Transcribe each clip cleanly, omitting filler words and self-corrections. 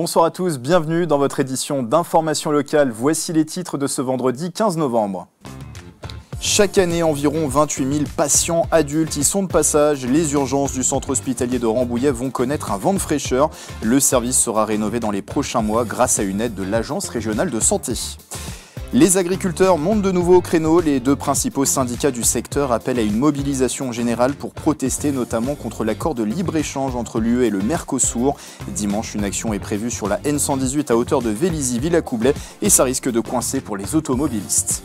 Bonsoir à tous, bienvenue dans votre édition d'information locale. Voici les titres de ce vendredi 15 novembre. Chaque année, environ 28 000 patients adultes y sont de passage. Les urgences du centre hospitalier de Rambouillet vont connaître un vent de fraîcheur. Le service sera rénové dans les prochains mois grâce à une aide de l'Agence régionale de santé. Les agriculteurs montent de nouveau au créneau. Les deux principaux syndicats du secteur appellent à une mobilisation générale pour protester notamment contre l'accord de libre-échange entre l'UE et le Mercosur. Dimanche, une action est prévue sur la N118 à hauteur de Vélizy-Villacoublay et ça risque de coincer pour les automobilistes.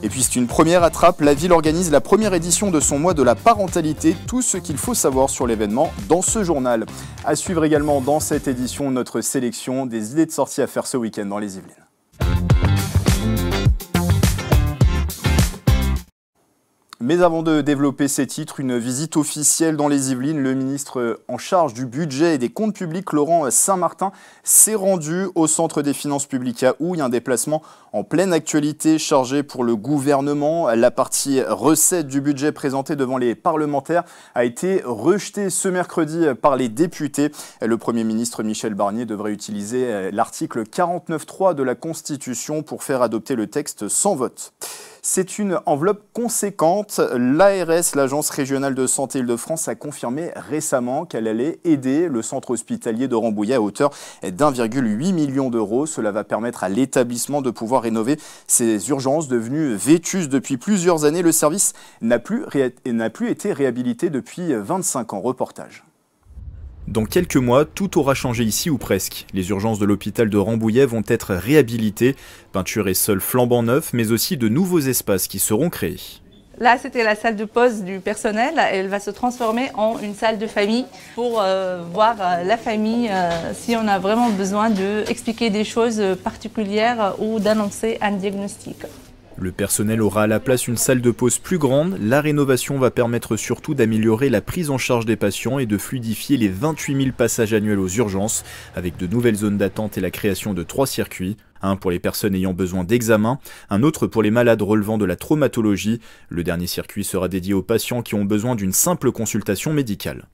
Et puis c'est une première attrape, la ville organise la première édition de son mois de la parentalité. Tout ce qu'il faut savoir sur l'événement dans ce journal. À suivre également dans cette édition notre sélection des idées de sortie à faire ce week-end dans les Yvelines. Mais avant de développer ces titres, une visite officielle dans les Yvelines. Le ministre en charge du budget et des comptes publics, Laurent Saint-Martin, s'est rendu au centre des finances publiques à Houille. Un déplacement en pleine actualité chargé pour le gouvernement. La partie recettes du budget présentée devant les parlementaires a été rejetée ce mercredi par les députés. Le Premier ministre Michel Barnier devrait utiliser l'article 49.3 de la Constitution pour faire adopter le texte sans vote. C'est une enveloppe conséquente. L'ARS, l'Agence régionale de santé Île-de-France, a confirmé récemment qu'elle allait aider le centre hospitalier de Rambouillet à hauteur d'1,8 million d'euros. Cela va permettre à l'établissement de pouvoir rénover ses urgences devenues vétustes depuis plusieurs années. Le service n'a plus été réhabilité depuis 25 ans. Reportage. Dans quelques mois, tout aura changé ici ou presque. Les urgences de l'hôpital de Rambouillet vont être réhabilitées. Peinture et sol flambant neufs, mais aussi de nouveaux espaces qui seront créés. Là, c'était la salle de pause du personnel. Elle va se transformer en une salle de famille pour voir la famille si on a vraiment besoin d'expliquer des choses particulières ou d'annoncer un diagnostic. Le personnel aura à la place une salle de pause plus grande. La rénovation va permettre surtout d'améliorer la prise en charge des patients et de fluidifier les 28 000 passages annuels aux urgences, avec de nouvelles zones d'attente et la création de 3 circuits. Un pour les personnes ayant besoin d'examen, un autre pour les malades relevant de la traumatologie. Le dernier circuit sera dédié aux patients qui ont besoin d'une simple consultation médicale.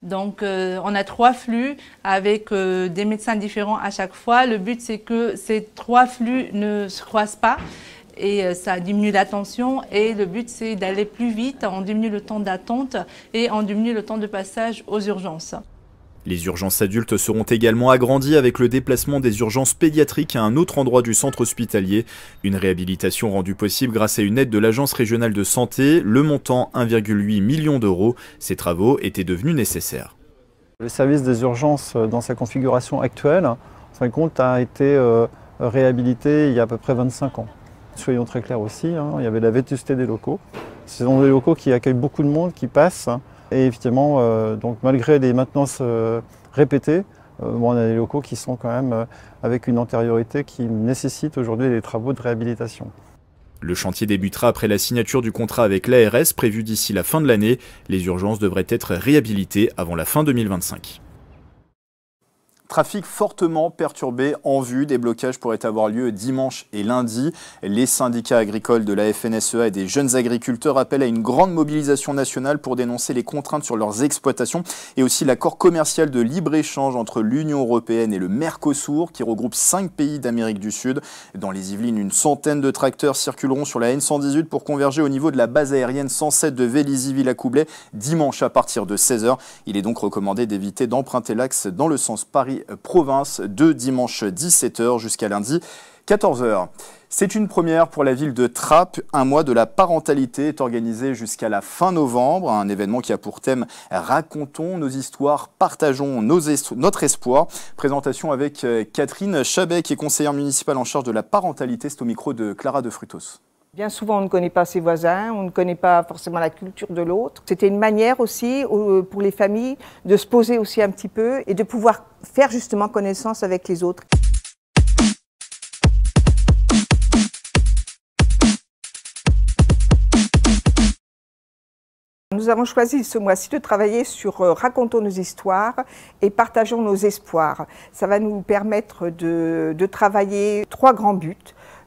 Donc on a 3 flux avec des médecins différents à chaque fois. Le but c'est que ces 3 flux ne se croisent pas. Et ça diminue la tension et le but c'est d'aller plus vite, on diminue le temps d'attente et on diminue le temps de passage aux urgences. Les urgences adultes seront également agrandies avec le déplacement des urgences pédiatriques à un autre endroit du centre hospitalier. Une réhabilitation rendue possible grâce à une aide de l'Agence régionale de santé, le montant 1,8 million d'euros. Ces travaux étaient devenus nécessaires. Le service des urgences dans sa configuration actuelle, en fin de compte, a été réhabilité il y a à peu près 25 ans. Soyons très clairs aussi, il y avait la vétusté des locaux. Ce sont des locaux qui accueillent beaucoup de monde, qui passent. Et effectivement, donc malgré les maintenances répétées, on a des locaux qui sont quand même avec une antériorité qui nécessite aujourd'hui des travaux de réhabilitation. Le chantier débutera après la signature du contrat avec l'ARS prévu d'ici la fin de l'année. Les urgences devraient être réhabilitées avant la fin 2025. Trafic fortement perturbé en vue. Des blocages pourraient avoir lieu dimanche et lundi. Les syndicats agricoles de la FNSEA et des jeunes agriculteurs appellent à une grande mobilisation nationale pour dénoncer les contraintes sur leurs exploitations et aussi l'accord commercial de libre-échange entre l'Union européenne et le Mercosur qui regroupe 5 pays d'Amérique du Sud. Dans les Yvelines, une centaine de tracteurs circuleront sur la N118 pour converger au niveau de la base aérienne 107 de Vélizy-Villacoublay dimanche à partir de 16 h. Il est donc recommandé d'éviter d'emprunter l'axe dans le sens Paris-Province de dimanche 17 h jusqu'à lundi 14 h. C'est une première pour la ville de Trappes. Un mois de la parentalité est organisé jusqu'à la fin novembre. Un événement qui a pour thème « Racontons nos histoires, partageons notre espoir ». Présentation avec Catherine Chabet, qui est conseillère municipale en charge de la parentalité. C'est au micro de Clara de Frutos. Bien souvent, on ne connaît pas ses voisins, on ne connaît pas forcément la culture de l'autre. C'était une manière aussi pour les familles de se poser aussi un petit peu et de pouvoir faire justement connaissance avec les autres. Nous avons choisi ce mois-ci de travailler sur Racontons nos histoires et partageons nos espoirs. Ça va nous permettre de travailler 3 grands buts.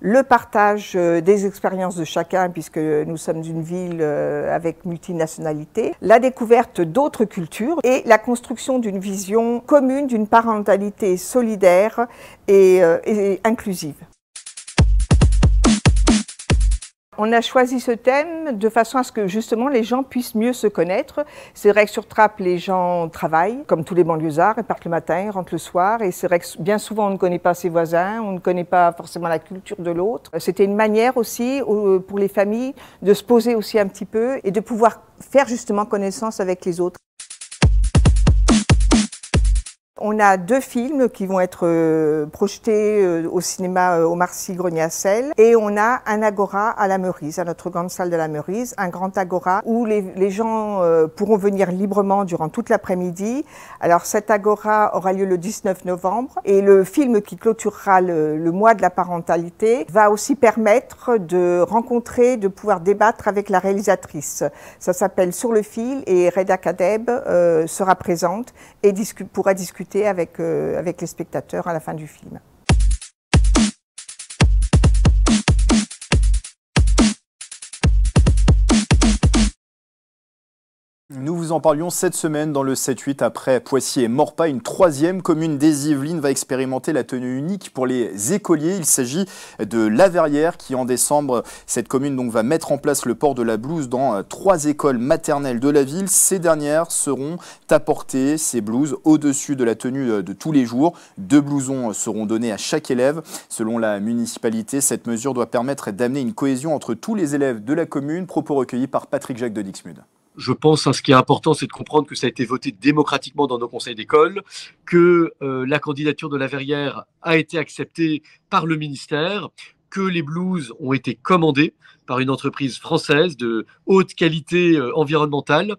le partage des expériences de chacun, puisque nous sommes une ville avec multinationalité, la découverte d'autres cultures et la construction d'une vision commune, d'une parentalité solidaire et inclusive. On a choisi ce thème de façon à ce que justement les gens puissent mieux se connaître. C'est vrai que sur Trappes, les gens travaillent, comme tous les banlieusards, ils partent le matin, ils rentrent le soir. Et c'est vrai que bien souvent, on ne connaît pas ses voisins, on ne connaît pas forcément la culture de l'autre. C'était une manière aussi pour les familles de se poser aussi un petit peu et de pouvoir faire justement connaissance avec les autres. On a 2 films qui vont être projetés au cinéma Omar Sy Grenier-Assel et on a un agora à la Meurise, à notre grande salle de la Meurise, un grand agora où les gens pourront venir librement durant toute l'après-midi. Alors cet agora aura lieu le 19 novembre et le film qui clôturera le mois de la parentalité va aussi permettre de rencontrer, de pouvoir débattre avec la réalisatrice. Ça s'appelle Sur le fil et Reda Kadeb sera présente et pourra discuter avec les spectateurs à la fin du film. Nous vous en parlions cette semaine dans le 7-8 après Poissy et Morpa. Une 3e commune des Yvelines va expérimenter la tenue unique pour les écoliers. Il s'agit de La Verrière qui en décembre, cette commune donc va mettre en place le port de la blouse dans 3 écoles maternelles de la ville. Ces dernières seront apportées, ces blouses, au-dessus de la tenue de tous les jours. 2 blousons seront donnés à chaque élève. Selon la municipalité, cette mesure doit permettre d'amener une cohésion entre tous les élèves de la commune. Propos recueillis par Patrick Jacques de Dixmude. Je pense, ce qui est important, c'est de comprendre que ça a été voté démocratiquement dans nos conseils d'école, que la candidature de La Verrière a été acceptée par le ministère, que les blouses ont été commandées par une entreprise française de haute qualité environnementale,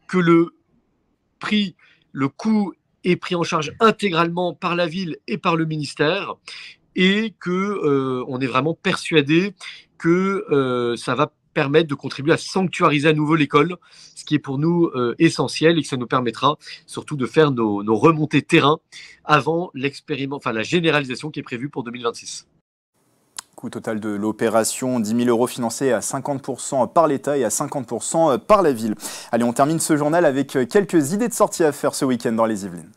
que le coût est pris en charge intégralement par la ville et par le ministère, et que on est vraiment persuadé que ça va permettre de contribuer à sanctuariser à nouveau l'école, ce qui est pour nous essentiel et que ça nous permettra surtout de faire nos remontées terrain avant la généralisation qui est prévue pour 2026. Coût total de l'opération, 10 000 € financés à 50% par l'État et à 50% par la ville. Allez, on termine ce journal avec quelques idées de sortie à faire ce week-end dans les Yvelines.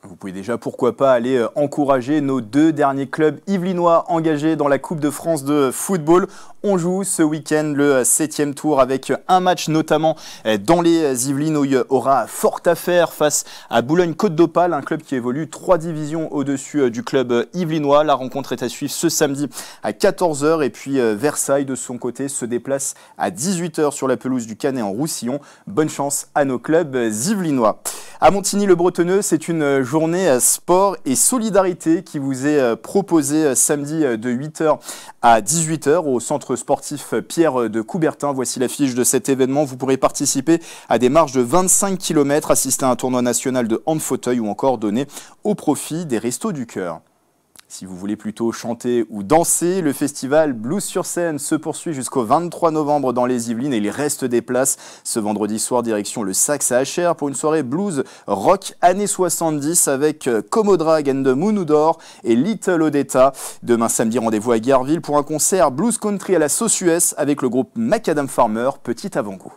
Vous pouvez déjà, pourquoi pas, aller encourager nos 2 derniers clubs yvelinois engagés dans la Coupe de France de football. On joue ce week-end le 7e tour avec un match notamment dans les Yvelines où il y aura fort à faire face à Boulogne-Côte d'Opale, un club qui évolue 3 divisions au-dessus du club yvelinois. La rencontre est à suivre ce samedi à 14 h et puis Versailles de son côté se déplace à 18 h sur la pelouse du Canet en Roussillon. Bonne chance à nos clubs yvelinois. À Montigny-le-Bretonneux, c'est une journée sport et solidarité qui vous est proposée samedi de 8 h à 18 h au centre sportif Pierre de Coubertin. Voici l'affiche de cet événement. Vous pourrez participer à des marches de 25 km, assister à un tournoi national de hand-fauteuil ou encore donner au profit des Restos du Cœur. Si vous voulez plutôt chanter ou danser, le festival Blues sur scène se poursuit jusqu'au 23 novembre dans les Yvelines et il reste des places. Ce vendredi soir, direction le Sax à HR pour une soirée blues rock années 70 avec Comodrag and the Moonudor et Little Odetta. Demain samedi, rendez-vous à Guerville pour un concert blues country à la sauce US avec le groupe Macadam Farmer. Petit avant-goût.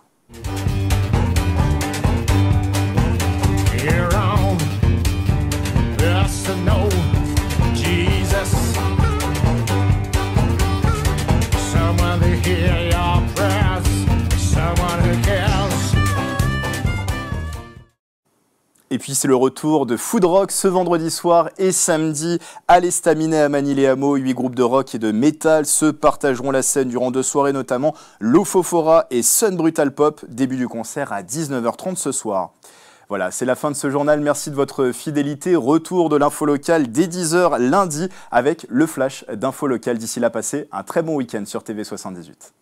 Et puis c'est le retour de Food Rock ce vendredi soir et samedi à l'Estaminet à Manille-les-Hameaux. 8 groupes de rock et de métal se partageront la scène durant 2 soirées, notamment Lofofora et Sun Brutal Pop. Début du concert à 19 h 30 ce soir. Voilà, c'est la fin de ce journal. Merci de votre fidélité. Retour de l'info locale dès 10 h lundi avec le flash d'info locale. D'ici là, passez un très bon week-end sur TV78.